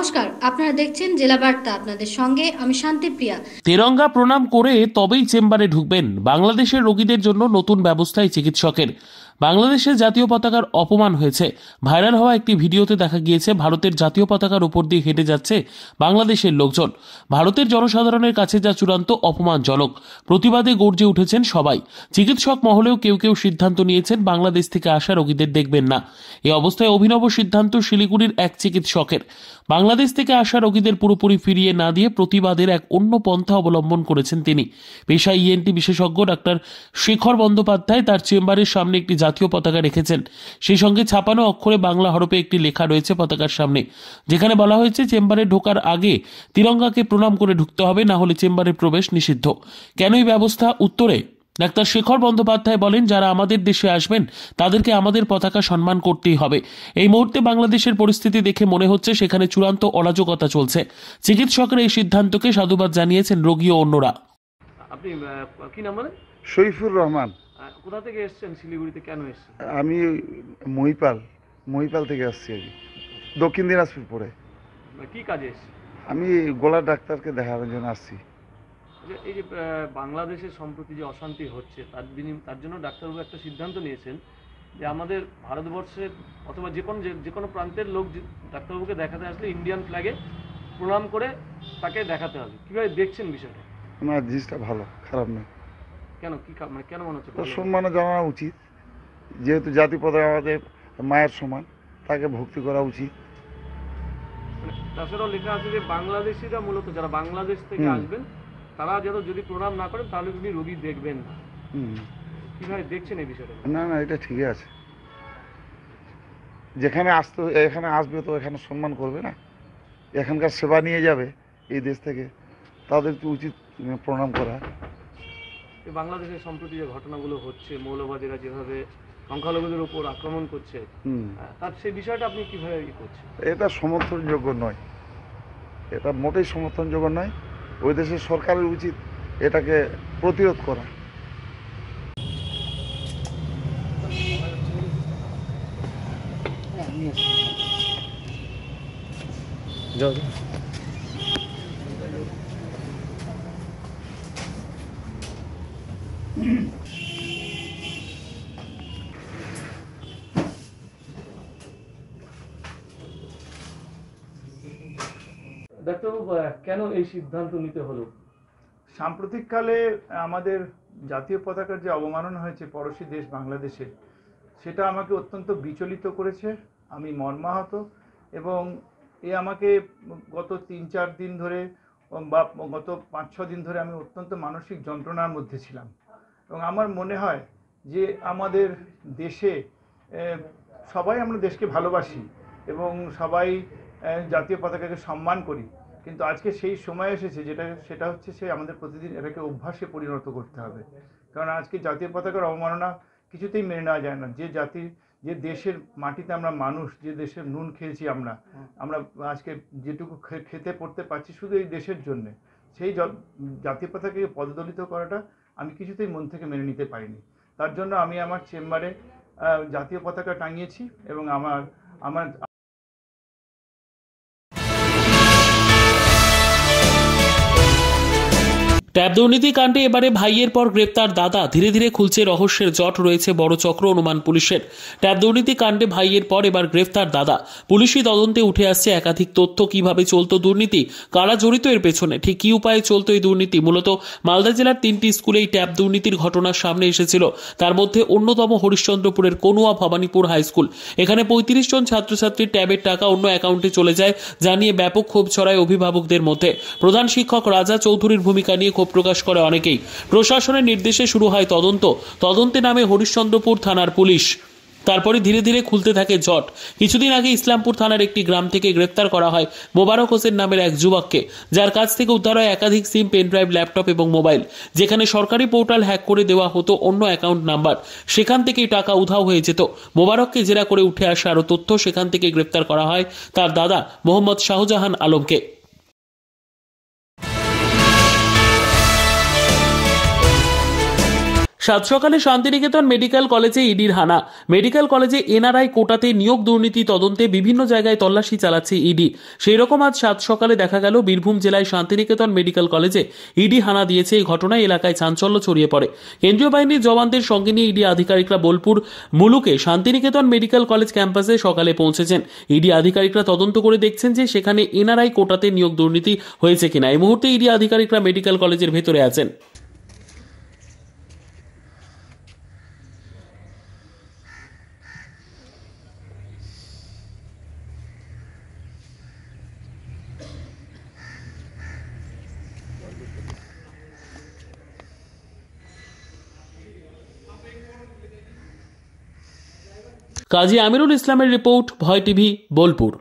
নমস্কার, আপনারা দেখছেন জেলা বার্তা। আপনাদের সঙ্গে আমি শান্তিপ্রিয়া। তেরঙ্গা প্রণাম করে তবেই চেম্বারে ঢুকবেন। বাংলাদেশের রোগীদের জন্য নতুন ব্যবস্থায় চিকিৎসকের। বাংলাদেশের জাতীয় পতাকার অপমান হয়েছে। ভাইরাল হওয়া একটি ভিডিওতে দেখা গিয়েছে ভারতের জাতীয় পতাকার উপর দিয়ে হেঁটে যাচ্ছে বাংলাদেশের লোকজন। ভারতের জনসাধারণের কাছে যা চূড়ান্ত অপমানজনক। প্রতিবাদে গর্জে উঠেছেন সবাই। চিকিৎসক মহলেও কেউ কেউ সিদ্ধান্ত নিয়েছেন বাংলাদেশ থেকে আসা রোগীদের দেখবেন না। এই অবস্থায় অভিনব সিদ্ধান্ত শিলিগুড়ির এক চিকিৎসকের। বাংলাদেশ থেকে আসা রোগীদের পুরোপুরি ফিরিয়ে না দিয়ে প্রতিবাদের এক অন্য পন্থা অবলম্বন করেছেন তিনি। পেশায় ইএনটি বিশেষজ্ঞ ডাক্তার শেখর বন্দ্যোপাধ্যায় তার চেম্বারের সামনে একটি জাতীয় পতাকা রেখেছেন। সেই সঙ্গে ছাপানো অক্ষরে বাংলা হরফে একটি লেখা রয়েছে পতাকার সামনে, যেখানে বলা হয়েছে চেম্বারে ঢোকার আগে তিরঙ্গাকে প্রণাম করে ঢুকতে হবে, না হলে চেম্বারে প্রবেশ নিষিদ্ধ। কেন এই ব্যবস্থা? উত্তরে ডাক্তার শেখর বন্দ্যোপাধ্যায় বলেন, যারা আমাদের দেশে আসবেন তাদেরকে আমাদের পতাকা সম্মান করতেই হবে। এই মুহূর্তে বাংলাদেশের পরিস্থিতি দেখে মনে হচ্ছে সেখানে চূড়ান্ত অরাজকতা চলছে। চিকিৎসকের এই সিদ্ধান্তকে সাধুবাদ জানিয়েছেন রোগী ও অন্যরা। আপনি কি নাম বলেন? শরীফুর রহমান। কোথা থেকে এসেছেন? শিলিগুড়িতে কেন এসেছেন? আমি মহিপাল থেকে আসছি। দক্ষিণ দিনাজপুর পড়ে। কি কাজে এসেছেন? আমি গলার ডাক্তারকে দেখার জন্য আসছি। এই যে বাংলাদেশে সম্প্রতি যে অশান্তি হচ্ছে তার জন্য ডাক্তারবাবু একটা সিদ্ধান্ত নিয়েছেন যে আমাদের ভারতবর্ষের অথবা যে কোনো প্রান্তের লোক ডাক্তারবাবুকে দেখাতে আসলে ইন্ডিয়ান ফ্ল্যাগে প্রণাম করে তাকে দেখাতে হবে। কিভাবে দেখছেন বিষয়টা? আমার জিনিসটা ভালো, খারাপ নয়। কেন কেন মনে হচ্ছে? সম্মান জানানো উচিত, যেহেতু জাতীয় পতাকা আমাদের মায়ের সমান, তাকে ভক্তি করা উচিত। তাছাড়াও লেখা আছে যে বাংলাদেশিরা মূলত যারা বাংলাদেশ থেকে আসবেন তারা যদি প্রণাম না করেন তাহলে উনি রোগী দেখবেন না। কিভাবে দেখছেন এই বিষয়টা? না, এটা ঠিকই আছে। এখানে আসবে তো এখানে সম্মান করবে না, এখানকার সেবা নিয়ে যাবে এই দেশ থেকে, তাদের তো উচিত প্রণাম করা। বাংলাদেশের সম্প্রতি যে ঘটনাগুলো হচ্ছে, মৌলবাদীরা যেভাবে সংখ্যালঘুদের উপর আক্রমণ করছে, তার সেই বিষয়টা আপনি কিভাবে করছেন? এটা সমর্থনযোগ্য নয়, এটা মোটেই সমর্থনযোগ্য নয়। ওই দেশের সরকারের উচিত এটাকে প্রতিরোধ করা। ডাক্তারবাবু, কেন এই সিদ্ধান্ত নিতে হলো? সাম্প্রতিককালে আমাদের জাতীয় পতাকার যে অবমাননা হয়েছে পড়োশী দেশ বাংলাদেশে, সেটা আমাকে অত্যন্ত বিচলিত করেছে। আমি মর্মাহত, এবং আমাকে গত 3-4 দিন ধরে বা গত 5-6 দিন ধরে আমি অত্যন্ত মানসিক যন্ত্রণার মধ্যে ছিলাম। এবং আমার মনে হয় যে আমাদের দেশে আমরা দেশকে ভালোবাসি এবং সবাই জাতীয় পতাকাকে সম্মান করি, কিন্তু আজকে সেই সময় এসেছে সেটা হচ্ছে আমাদের প্রতিদিন এটাকে অভ্যাসে পরিণত করতে হবে। কারণ আজকে জাতীয় পতাকার অবমাননা কিছুতেই মেনে নেওয়া যায় না। যে দেশের মাটিতে আমরা মানুষ, যে দেশের নুন খেয়েছি আমরা আজকে যেটুকু খেতে পড়তে পারছি শুধু এই দেশের জন্য, সেই জাতীয় পতাকাকে পদদলিত করাটা আমি কিছুতেই মন থেকে মেনে নিতে পারিনি। তার জন্য আমি আমার চেম্বারে জাতীয় পতাকা টাঙিয়েছি এবং আমার ট্যাব দুর্নীতি কাণ্ডে এবারে ভাইয়ের পর গ্রেপ্তার দাদা। ধীরে ধীরে খুলছে রহস্যের জট, রয়েছে বড় চক্র অনুমান পুলিশের। ট্যাব দুর্নীতি কাণ্ডে ভাইয়ের পর এবার গ্রেপ্তার দাদা। পুলিশি তদন্তে উঠে আসছে একাধিক তথ্য। কিভাবে চলতো দুর্নীতি, কারা জড়িত এর পেছনে, ঠিক কি উপায়ে চলতো এই দুর্নীতি। মূলত মালদা জেলার 3টি স্কুলেই ট্যাব দুর্নীতির ঘটনা সামনে এসেছিল। তার মধ্যে অন্যতম হরিশ্চন্দ্রপুরের কনুয়া ভবানীপুর হাই স্কুল। এখানে 35 জন ছাত্রছাত্রীর ট্যাবের টাকা অন্য অ্যাকাউন্টে চলে যায়, যা নিয়ে ব্যাপক ক্ষোভ ছড়ায় অভিভাবকদের মধ্যে। প্রধান শিক্ষক রাজা চৌধুরীর ভূমিকা নিয়ে প্রকাশ করে অনেকেই। প্রশাসনের নির্দেশে শুরু হয় তদন্তে নামে হরিশ্চন্দ্রপুর থানার পুলিশ। তারপরে ধীরে ধীরে খুলতে থাকে জট। কিছুদিন আগে ইসলামপুর থানার একটি গ্রাম থেকে গ্রেপ্তার করা হয় মোবারক হোসেন নামের এক যুবককে, যার কাছ থেকে উদ্ধার হয় একাধিক সিম, পেনড্রাইভ, ল্যাপটপ এবং মোবাইল, যেখানে সরকারি পোর্টাল হ্যাক করে দেওয়া হতো অন্য অ্যাকাউন্ট নাম্বার। সেখান থেকেই টাকা উধাও হয়ে যেত। মোবারককে জেরা করে উঠে আসে আরও তথ্য। সেখান থেকে গ্রেপ্তার করা হয় তার দাদা মোহাম্মদ শাহজাহান আলমকে। সাত সকালে শান্তিনিকেতন মেডিকেল কলেজে ইডির হানা। মেডিকেল কলেজে এনআরআই কোটাতে নিয়োগ দুর্নীতি তদন্তে বিভিন্ন জায়গায় তল্লাশি চালাচ্ছে ইডি। সেই রকম আজ সাত সকালে দেখা গেল বীরভূম জেলায় শান্তিনিকেতন মেডিকেল কলেজে ইডি হানা দিয়েছে। এই ঘটনায় এলাকায় চাঞ্চল্য ছড়িয়ে পড়ে। কেন্দ্রীয় বাহিনীর জওয়ানদের সঙ্গে নিয়ে ইডি আধিকারিকরা বোলপুর মুলুকে শান্তিনিকেতন মেডিকেল কলেজ ক্যাম্পাসে সকালে পৌঁছেছেন। ইডি আধিকারিকরা তদন্ত করে দেখছেন যে সেখানে এনআরআই কোটাতে নিয়োগ দুর্নীতি হয়েছে কিনা। এই মুহূর্তে ইডি আধিকারিকরা মেডিকেল কলেজের ভেতরে আছেন। কাজী আমিরুল ইসলামের রিপোর্ট, ভয় টিভি, বোলপুর।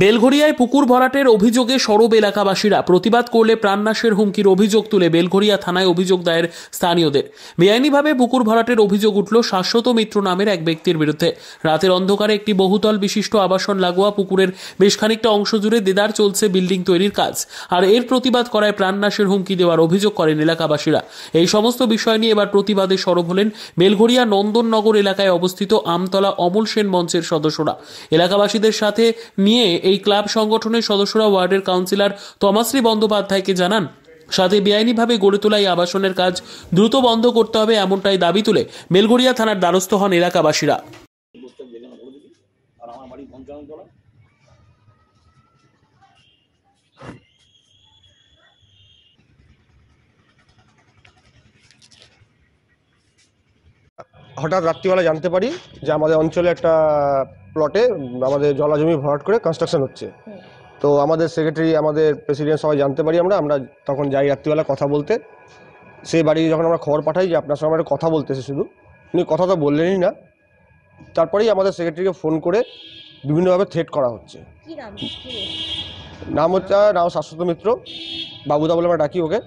বেলঘরিয়ায় পুকুর ভরাটের অভিযোগে সরব এলাকাবাসীরা। প্রতিবাদ করলে প্রাণনাশের হুমকির অভিযোগ তুলে বেলঘরিয়া থানায় অভিযোগ দায়ের স্থানীয়দের। বেআইনিভাবে পুকুর ভরাটের অভিযোগ উঠল শাশ্বত মিত্র নামের এক ব্যক্তির বিরুদ্ধে। রাতের অন্ধকারে একটি বহুতল বিশিষ্ট আবাসন লাগোয়া পুকুরের বেশ খানিকটা অংশ জুড়ে দেদার চলছে বিল্ডিং তৈরির কাজ, আর এর প্রতিবাদ করায় প্রাণনাশের হুমকি দেওয়ার অভিযোগ করেন এলাকাবাসীরা। এই সমস্ত বিষয় নিয়ে এবার প্রতিবাদে সরব হলেন বেলঘরিয়া নন্দননগর এলাকায় অবস্থিত আমতলা অমল সেন মঞ্চের সদস্যরা। এলাকাবাসীদের সাথে নিয়ে এই ক্লাব সংগঠনের সদস্যরা ওয়ার্ডের কাউন্সিলর তমাশ্রী বন্দ্যোপাধ্যায়কে জানান, সাথে বেআইনিভাবে গড়ে তোলা এই আবাসনের কাজ দ্রুত বন্ধ করতে হবে, এমনটাই দাবি তুলে বেলঘরিয়া থানার দ্বারস্থ হন এলাকাবাসীরা। হঠাৎ রাত্রিবেলা জানতে পারি যে আমাদের অঞ্চলে একটা প্লটে আমাদের জলাজমি ভরাট করে কনস্ট্রাকশন হচ্ছে। তো আমাদের সেক্রেটারি, আমাদের প্রেসিডেন্ট সবাই জানতে পারি। আমরা তখন যাই রাত্রিবেলা কথা বলতে। সেই বাড়ি যখন আমরা খবর পাঠাই যে আপনার সঙ্গে আমরা কথা বলতেছে, শুধু উনি কথা তো বললেনই না। তারপরেই আমাদের সেক্রেটারিকে ফোন করে বিভিন্নভাবে থ্রেট করা হচ্ছে। নাম হচ্ছে শাশ্বত মিত্র, বাবুদা বলে আমরা ডাকি ওকে।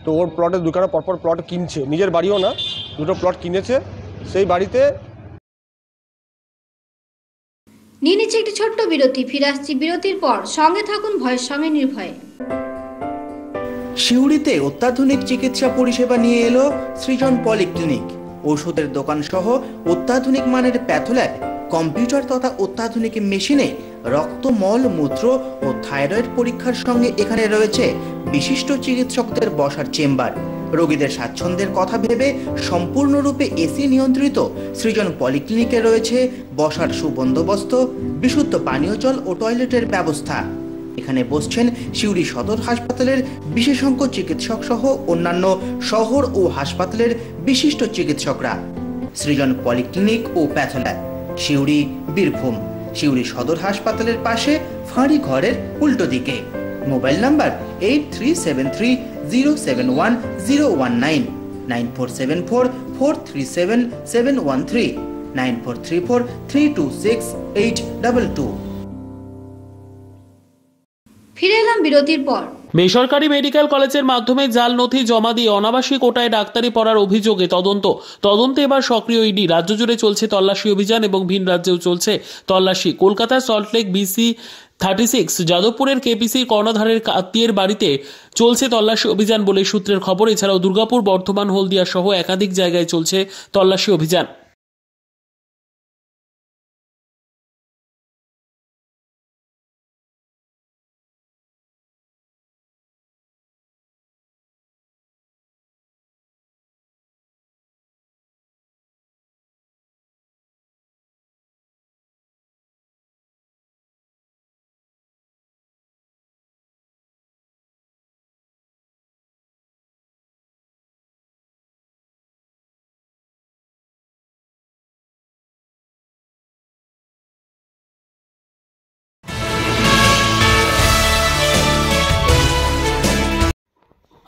তো ওর প্লটে দুখানা পরপর প্লট কিনছে, নিজের বাড়িও না, দুটো প্লট কিনেছে। সেই বাড়িতে নিয়ে নিচ্ছে একটি ছোট্ট বিরতি। ফিরে আসছি বিরতির পর। সঙ্গে থাকুন ভয়ের সঙ্গে নির্ভয়ে। সিউড়িতে অত্যাধুনিক চিকিৎসা পরিষেবা নিয়ে এলো সৃজন পলিক্লিনিক। ওষুধের দোকান সহ অত্যাধুনিক মানের প্যাথোল্যাব, কম্পিউটার তথা অত্যাধুনিক মেশিনে রক্ত, মল, মূত্র ও থাইরয়েড পরীক্ষার সঙ্গে এখানে রয়েছে বিশিষ্ট চিকিৎসকদের বসার চেম্বার। রোগীদের স্বাচ্ছন্দ্যের কথা ভেবে সম্পূর্ণরূপে এসি নিয়ন্ত্রিত সৃজন পলিক্লিনিকে রয়েছে বসার সুবন্দোবস্ত, বিশুদ্ধ পানীয় জল ও টয়লেটের ব্যবস্থা। এখানে বসছেন সিউড়ি সদর হাসপাতালের বিশেষজ্ঞ চিকিৎসক সহ অন্যান্য শহর ও হাসপাতালের বিশিষ্ট চিকিৎসকরা। সৃজন পলিক্লিনিক ও প্যাথোল্যাব, সিউড়ি, বীরভূম। সিউড়ি সদর হাসপাতালের পাশে ফাঁড়ি ঘরের উল্টো দিকে। Mobile number 8373071019, 9474437713, 9434326822। ফিরে এলাম বিরতির পর। বেসরকারি মেডিকেল কলেজের মাধ্যমে জাল নথি জমা দিয়ে অনাবাসী কোটায় ডাক্তারি পড়ার অভিযোগে তদন্তে এবার সক্রিয় ইডি। রাজ্য জুড়ে চলছে তল্লাশি অভিযান এবং ভিন রাজ্যেও চলছে তল্লাশি। কলকাতার সল্টলেক BC 36, যাদবপুরের KPC কর্ণধারের আত্মীয়ের বাড়িতে চলছে তল্লাশি অভিযান বলে সূত্রের খবর। এছাড়াও দুর্গাপুর, বর্ধমান, হলদিয়া সহ একাধিক জায়গায় চলছে তল্লাশি অভিযান।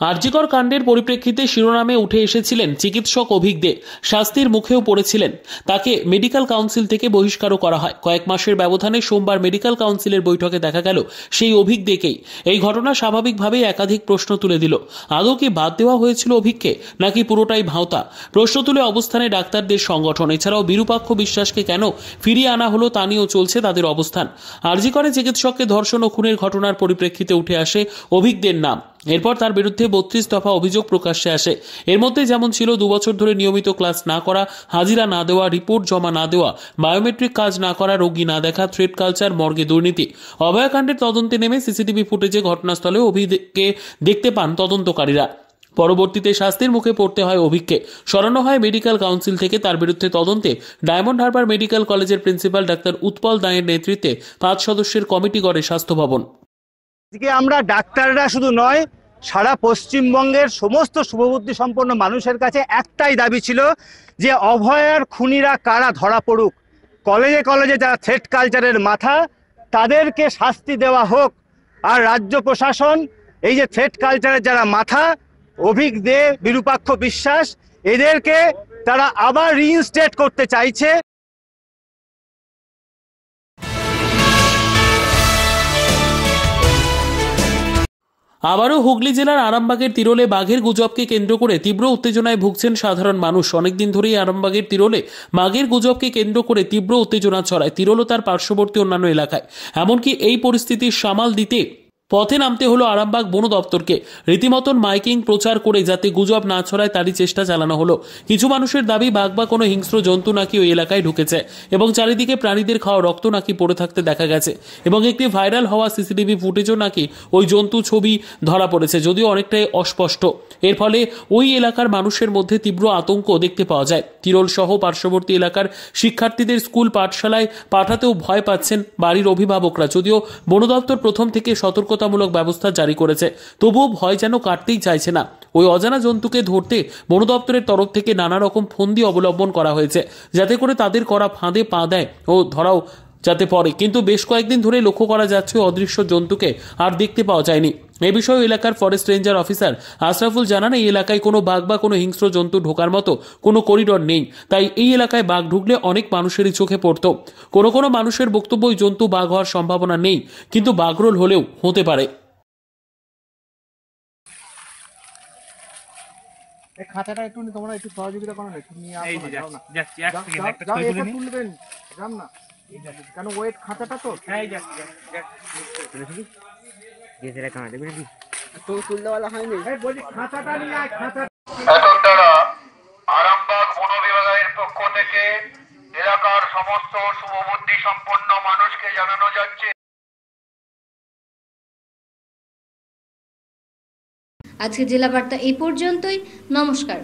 আরজিকর কাণ্ডের পরিপ্রেক্ষিতে শিরোনামে উঠে এসেছিলেন চিকিৎসক অভিক দে। শাস্তির মুখেও পড়েছিলেন। তাকে মেডিকেল কাউন্সিল থেকে বহিষ্কারও করা হয়। কয়েক মাসের ব্যবধানে সোমবার মেডিকেল কাউন্সিলের বৈঠকে দেখা গেল সেই অভিক দেকেই। এই ঘটনা স্বাভাবিকভাবেই একাধিক প্রশ্ন তুলে দিল। আদৌ কি বাদ দেওয়া হয়েছিল অভিককে, নাকি পুরোটাই ভাঁওতা? প্রশ্ন তুলে অবস্থানে ডাক্তারদের সংগঠন। এছাড়াও বিরূপাক্ষ বিশ্বাসকে কেন ফিরিয়ে আনা হলো তা নিয়েও চলছে তাদের অবস্থান। আরজিকরে চিকিৎসককে ধর্ষণ ও খুনের ঘটনার পরিপ্রেক্ষিতে উঠে আসে অভিক দের নাম। এরপর তার বিরুদ্ধে 32 দফা অভিযোগ প্রকাশ্যে আসে। এর মধ্যে যেমন ছিল 2 বছর ধরে নিয়মিত ক্লাস না করা, হাজিরা না দেওয়া, রিপোর্ট জমা না দেওয়া, বায়োমেট্রিক কাজ না করা, রোগী না দেখা, থ্রেড কালচার, মর্গে দুর্নীতি। অভয়াকাণ্ডের তদন্তে নেমে সিসিটিভি ফুটেজে ঘটনাস্থলে অভিকে দেখতে পান তদন্তকারীরা। পরবর্তীতে শাস্তির মুখে পড়তে হয় অভিককে। সরানো হয় মেডিকেল কাউন্সিল থেকে। তার বিরুদ্ধে তদন্তে ডায়মন্ড হারবার মেডিকেল কলেজের প্রিন্সিপাল ডাক্তার উৎপল দাঁয়ের নেতৃত্বে 5 সদস্যের কমিটি গড়ে স্বাস্থ্য ভবন। আজকে আমরা ডাক্তাররা শুধু নয়, সারা পশ্চিমবঙ্গের সমস্ত শুভবুদ্ধি সম্পন্ন মানুষের কাছে একটাই দাবি ছিল যে অভয়ার খুনিরা কারা ধরা পড়ুক। কলেজে কলেজে যারা থ্রেড কালচারের মাথা, তাদেরকে শাস্তি দেওয়া হোক। আর রাজ্য প্রশাসন এই যে থ্রেড কালচারের যারা মাথা, অভিক দে, বিরূপাক্ষ বিশ্বাস, এদেরকে তারা আবার রিইনস্টেট করতে চাইছে। আবারও হুগলি জেলার আরামবাগের তিরোলে বাঘের গুজবকে কেন্দ্র করে তীব্র উত্তেজনায় ভুগছেন সাধারণ মানুষ। অনেকদিন ধরেই আরামবাগের তিরোলে বাঘের গুজবকে কেন্দ্র করে তীব্র উত্তেজনা ছড়ায় তিরোল ও তার পার্শ্ববর্তী অন্যান্য এলাকায়। এমনকি এই পরিস্থিতির সামাল দিতে পথে নামতে হলো আরামবাগ বন দপ্তরকে। রীতিমতন মাইকিং প্রচার করে যাতে গুজব না ছড়ায় তারই চেষ্টা চালানো হলো। কিছু মানুষের দাবি বাঘ বা কোনো হিংস্র জন্তু নাকি ওই এলাকায় ঢুকেছে এবং চারিদিকে প্রাণীদের খাওয়া রক্ত নাকি পড়ে থাকতে দেখা গেছে এবং একটি ভাইরাল হওয়া সিসিটিভি ফুটেজও নাকি ওই জন্তু ছবি ধরা পড়েছে, যদিও অনেকটাই অস্পষ্ট। এর ফলে ওই এলাকার মানুষের মধ্যে তীব্র আতঙ্ক দেখতে পাওয়া যায়। তিরোল সহ পার্শ্ববর্তী এলাকার শিক্ষার্থীদের স্কুল পাঠশালায় পাঠাতেও ভয় পাচ্ছেন বাড়ির অভিভাবকরা। যদিও বন দপ্তর প্রথম থেকে সতর্কতামূলক ব্যবস্থা জারি করেছে, তবুও ভয় যেন কাটতেই চাইছে না। ওই অজানা জন্তুকে ধরতে বন দপ্তরের তরফ থেকে নানা রকম ফন্দি অবলম্বন করা হয়েছে, যাতে করে তাদের করা ফাঁদে পা দেয় ও ধরাও যাতে পড়ে। কিন্তু বেশ কয়েকদিন ধরে লক্ষ্য করা যাচ্ছে অদৃশ্য জন্তুকে আর দেখতে পাওয়া যায়নি। এ বিষয়ে এলাকার ফরেস্ট রেঞ্জার অফিসার আশরাফুল জানান, এই এলাকায় কোনো বাঘ বা কোনো হিংস্র জন্তু ঢোকার মতো কোনো করিডর নেই। তাই এই এলাকায় বাঘ ঢুকলে অনেক মানুষেরই চোখে পড়তো। কোনো কোনো মানুষের বক্তব্য ওই জন্তু বাঘ হওয়ার সম্ভাবনা নেই, কিন্তু বাঘরোল হলেও হতে পারে। খাতাটা একটু তোমরা একটু সহযোগিতা করো না, একটু নিয়ে আসো না, যাও না, যাও এটা তুলবেন, যান না, কেন ওয়েট খাতাটা তো তো তুলতে বলা হয়নি, বলছি খাতাটা নিয়ে আয়, খাতা। এখন তারা আরামবাগ বন বিভাগের পক্ষ থেকে এলাকার সমস্ত শুভবুদ্ধি সম্পন্ন মানুষকে জানানো যাচ্ছে। আজকে জেলা বার্তা এই পর্যন্তই। নমস্কার।